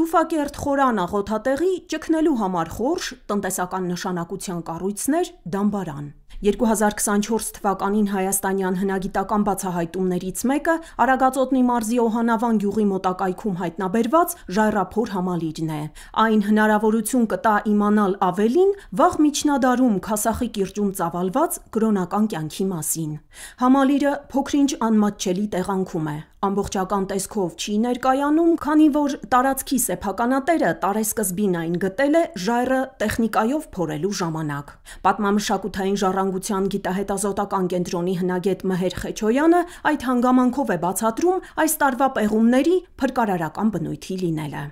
Տուֆակերտ խորան աղոթատեղի ճգնելու համար խորշ տնտեսական նշանակության կառույցներ դամբարան։ 2024 թվականին հայաստանյան հնագիտական բացահայտումներից մեկը Արագածոտնի մարզի Օհանավան գյուղի մոտակայքում հայտնաբերված ժայռափոր համալիրն է։ Այն հնարավորություն կտա իմանալ ավելին վաղ միջնադարում Քասախի կիրճում ծավալված կրոնական կյանքի մասին։ Համալիրը փոքրինչ անմատչելի տեղանքում է։ Ամբողջական տեսքով չի ներկայանում, քանի որ տարածքի սեփականատերը տարեսկզբին այն գտել է ժայռը տեխնիկայով փորելու ժամանակ։ Պատմամշակութային ժառանգության գիտահետազոտական կենտրոնի հնագետ Մհեր Խեչոյանը այդ հանգամանքով է բացատրում այս տարվա պեղումների փրկարարական բնույթի լինելը։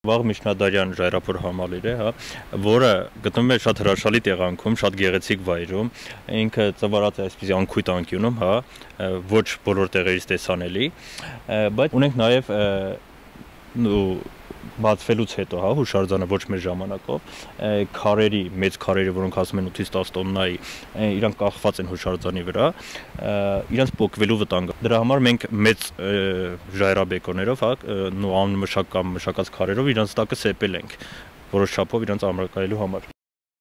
Վաղ միջնադարյան ժայռափոր համալիր է, որը գտնվում է շատ հրաշալի տեղանքում, շատ գեղեցիկ վայրում, ինքը ծավալած է այսպիսի անքույտ անկյունում, ոչ բոլոր տեղերից տեսանելի, բայց ունենք նաև բացվելուց հետո, հուշարձանը ոչ մեր ժամանակով, քարերի, մեծ քարերը, որոնք ասում են 8-ից 10 տոննայի, իրանք կախված են հուշարձանի վրա, իրանք պոկվելու վտանգ։ Դրա համար մենք մեծ ժայռաբեկորներով, մշակած քարերով իրանք տակը սեպել ենք, որոշ չափով իրանք ամրակայելու համար։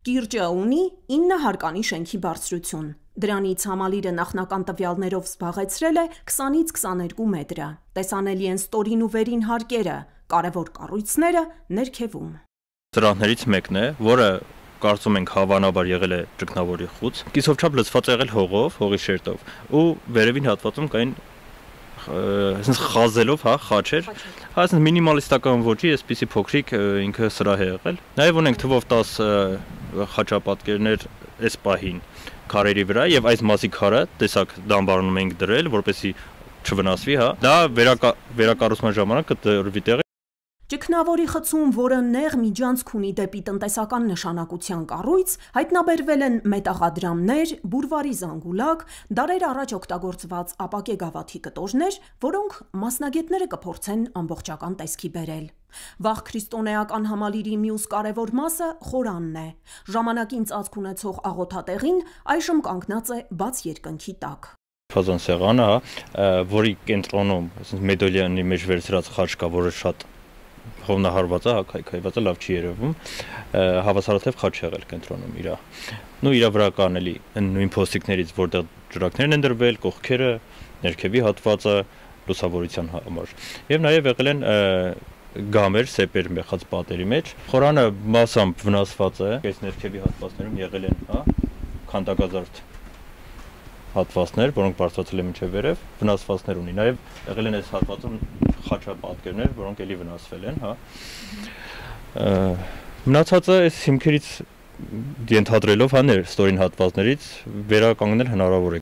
Կիրճը ունի 9 հարկանի շենքի բարձրություն։ Դրանից համալիրը նախնական տվյալներով զբաղեցրել է 20-ից 22 մետրը։ Տեսանելի են ստորին ու վերին հարկերը, կարևոր կառույցները ներքևում։ Սրահներից մեկն է, որը կարծում ենք հավանաբար եղել է ճգնավորի խուց, կիսով չափ լցված է եղել հողով, հողի շերտով, ու վերևին հատվածում կային խազելով, խաչեր, այսինքն մինիմալիստական ոճի, այսպիսի փոքրիկ ինքը սրահ է եղել։ Նաև ունենք թվով 10 խաչապատկերներ այս պահին քարերի վրա, եւ այս մասի քարը տեսակ դամբարանում ենք դրել, որպեսզի չվնասվի, դա վերակառուցման ժամանակ կտրվի տեղի։ Ճգնավորի խցում, որը նեղ միջանցք ունի դեպի տնտեսական նշանակության կառույց, հայտնաբերվել են մետաղադրամներ, բուրվարի զանգուլակ, դարեր առաջ օգտագործված ապակե գավաթի կտորներ, որոնք մասնագետները կփորձեն ամբողջական տեսքի բերել։ Վաղ քրիստոնեական համալիրի մյուս կարևոր մասը խորանն է։ Ժամանակին ծածկ ունեցող աղոթատեղին այժմ կանգնած է բաց երկնքի տակ։ Ֆազան սեղանը, որի կենտրոնում մեդալյանի մեջ վերցրած խաչ կա, որը շատ խոհնահարված է, քայքայված է, լավ չի երևում, հավասարաձև խաչ եղել կենտրոնում իրա։ Իրա վրա կան էլի նույն փոստիկներից, որտեղ ջրակներն են դրվել, կողքերը, ներքևի հատվածը լուսավորության համար։ Եվ նաև եղել են գամեր, սեպեր մեխած պատերի մեջ։ Խորանը մասամբ վնասված է, այս ներքևի հատվածներում եղել են քանդակազարդ հատվածներ, որոնք բարձրացել են մինչև վերև, վնասվածքներ ունի։ Նաև եղել են այս հատվածում խաչապատկերներ, որոնք էլի վնասվել են, Մնացածը այս հիմքերից ենթադրելով ստորին հատվածներից վերականգնել հնարավոր է։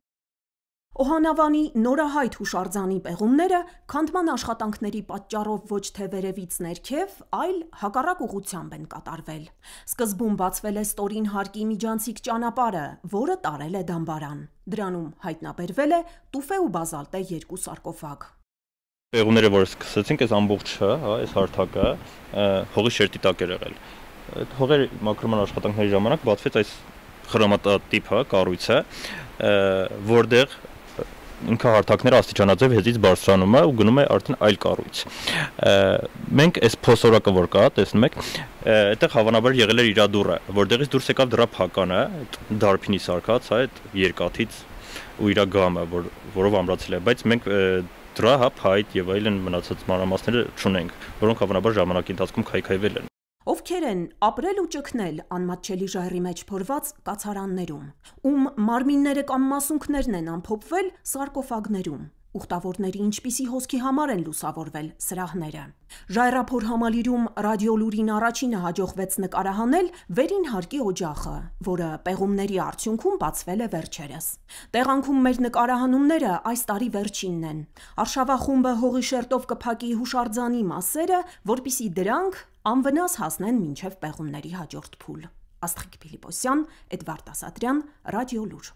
Օհանավանի նորահայտ հուշարձանի պեղումները քանդման աշխատանքների պատճառով ոչ թե վերևից ներքև, այլ հակառակ ուղղությամբ են կատարվել։ Սկզբում բացվել է ստորին հարկի միջանցիկ ճանապարհը, որը տարել է դամբարան։ Դրանում հայտնաբերվել է տուֆե ու բազալտե 2 սարկոֆագ։ Պեղումները, որ սկսեցինք, այս ամբողջը, այս հարթակը հողի շերտի տակ էր եղել։ Հողերի մաքրման աշխատանքների ժամանակ բացվեց այս խրամատատիպ կառույցը, որտեղ ինքը հարթակները աստիճանաձև հեծից բարձրանում է ու գնում է արդեն այլ կառույց։ Մենք այս փոսորակը, որ կա, տեսնում եք, այդտեղ հավանաբար եղել էր իրա դուռը, որտեղից դուրս եկավ դրա փականը, դարբինի սարքած, այդ երկաթից ու իրա գամը, որով ամրացել է, բայց մենք դրա փայտ եւ այլն մնացած մանրամասները չունենք, որոնք հավանաբար ժամանակի ընթացքում քայքայվել են։ Ովքեր են ապրել ու ճգնել անմատչելի ժայռի մեջ փորված կացարաններում, ում մարմինները կամ մասունքներն են ամփոփվել սարկոֆագներում, ուխտավորների ինչպիսի հոսքի համար են լուսավորվել սրահները։ Ժայռափոր համալիրում ռադիոլուրին առաջինը հաջողվեց նկարահանել վերին հարկի օջախը, որը պեղումների արդյունքում բացվել է վերջերս։ Տեղանքում մեր նկարահանումները այս տարի վերջինն են։ Արշավախումբը հողի շերտով կփակի հուշարձանի մասերը, որպիսի դրանք անվնաս հասնեն մինչև պեղումների հաջորդ փուլ։ Աստղիկ Փիլիպոսյան, Էդվարդ Ասատրյան, Ռադիոլուր։